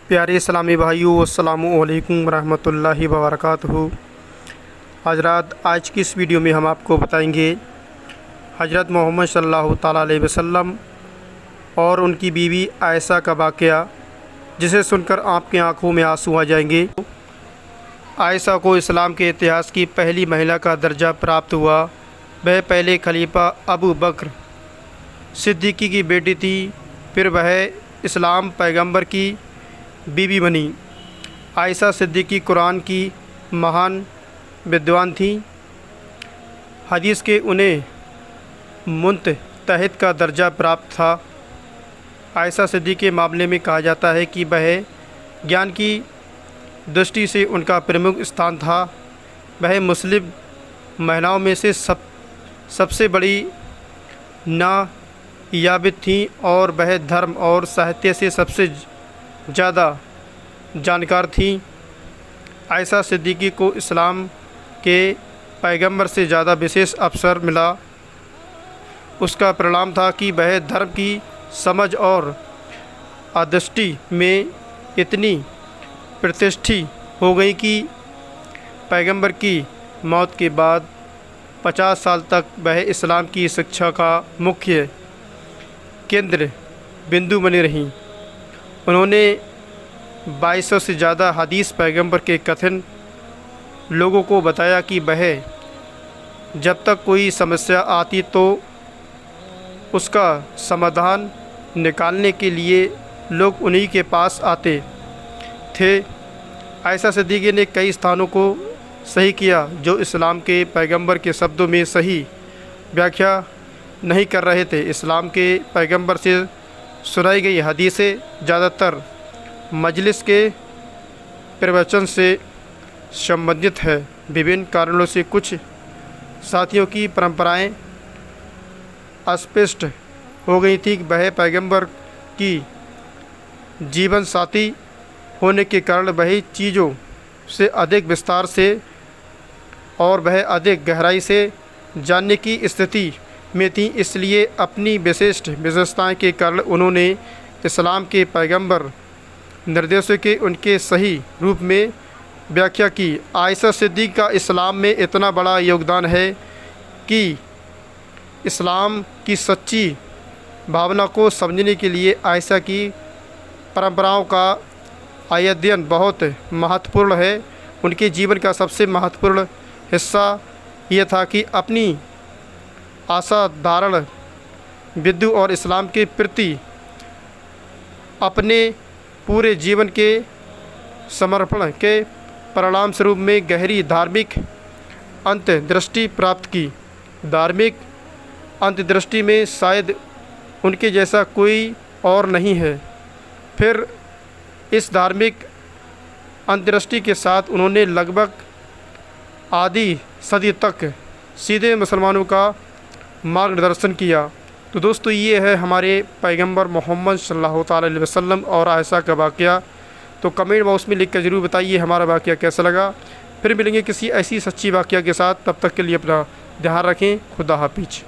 प्यारे इस्लामी भाइयों, अस्सलामु अलैकुम रहमतुल्लाहि व बरकातुहू। हज़रात, आज की इस वीडियो में हम आपको बताएंगे हज़रत मोहम्मद सल्लल्लाहु ताला अलैहि वसल्लम और उनकी बीवी आयशा का वाक़या, जिसे सुनकर आपकी आंखों में आंसू आ जाएंगे। आयशा को इस्लाम के इतिहास की पहली महिला का दर्जा प्राप्त हुआ। वह पहले खलीफा अबू बकर सिद्दीकी की बेटी थी। फिर वह इस्लाम पैगंबर की बीवी बनी। आयशा सिद्दीकी कुरान की महान विद्वान थी। हदीस के उन्हें मुंतहिद का दर्जा प्राप्त था। आयशा सिद्दीकी के मामले में कहा जाता है कि वह ज्ञान की दृष्टि से उनका प्रमुख स्थान था। वह मुस्लिम महिलाओं में से सबसे बड़ी नायाबित थी और वह धर्म और साहित्य से सबसे ज़्यादा जानकार थी। आयशा सिद्दीकी को इस्लाम के पैगंबर से ज़्यादा विशेष अवसर मिला। उसका परिणाम था कि वह धर्म की समझ और आदृष्टि में इतनी प्रतिष्ठित हो गई कि पैगंबर की मौत के बाद 50 साल तक वह इस्लाम की शिक्षा का मुख्य केंद्र बिंदु बनी रहीं। उन्होंने 2200 से ज़्यादा हदीस पैगंबर के कथन लोगों को बताया कि वह जब तक कोई समस्या आती तो उसका समाधान निकालने के लिए लोग उन्हीं के पास आते थे। आयशा सिद्दीकी ने कई स्थानों को सही किया जो इस्लाम के पैगंबर के शब्दों में सही व्याख्या नहीं कर रहे थे। इस्लाम के पैगंबर से सुनाई गई हदीसें ज़्यादातर मजलिस के प्रवचन से संबंधित है। विभिन्न कारणों से कुछ साथियों की परंपराएं अस्पष्ट हो गई थी। वह पैगंबर की जीवन साथी होने के कारण वही चीज़ों से अधिक विस्तार से और वह अधिक गहराई से जानने की स्थिति में थी। इसलिए अपनी विशिष्ट विशेषताएं के कारण उन्होंने इस्लाम के पैगंबर निर्देशों के उनके सही रूप में व्याख्या की। आयशा सिद्दीकी का इस्लाम में इतना बड़ा योगदान है कि इस्लाम की सच्ची भावना को समझने के लिए आयशा की परंपराओं का अध्ययन बहुत महत्वपूर्ण है। उनके जीवन का सबसे महत्वपूर्ण हिस्सा यह था कि अपनी असाधारण विद्वत और इस्लाम के प्रति अपने पूरे जीवन के समर्पण के परिणाम स्वरूप में गहरी धार्मिक अंतर्दृष्टि प्राप्त की। धार्मिक अंतर्दृष्टि में शायद उनके जैसा कोई और नहीं है। फिर इस धार्मिक अंतर्दृष्टि के साथ उन्होंने लगभग आधी सदी तक सीधे मुसलमानों का मार्गदर्शन किया। तो दोस्तों, ये है हमारे पैगंबर मोहम्मद सल्लल्लाहु ताला अलैहि वसल्लम और आयशा का वाक़या। तो कमेंट बॉक्स में लिखकर ज़रूर बताइए हमारा वाक़या कैसा लगा। फिर मिलेंगे किसी ऐसी सच्ची वाक़या के साथ। तब तक के लिए अपना ध्यान रखें। खुदा हाफिज़।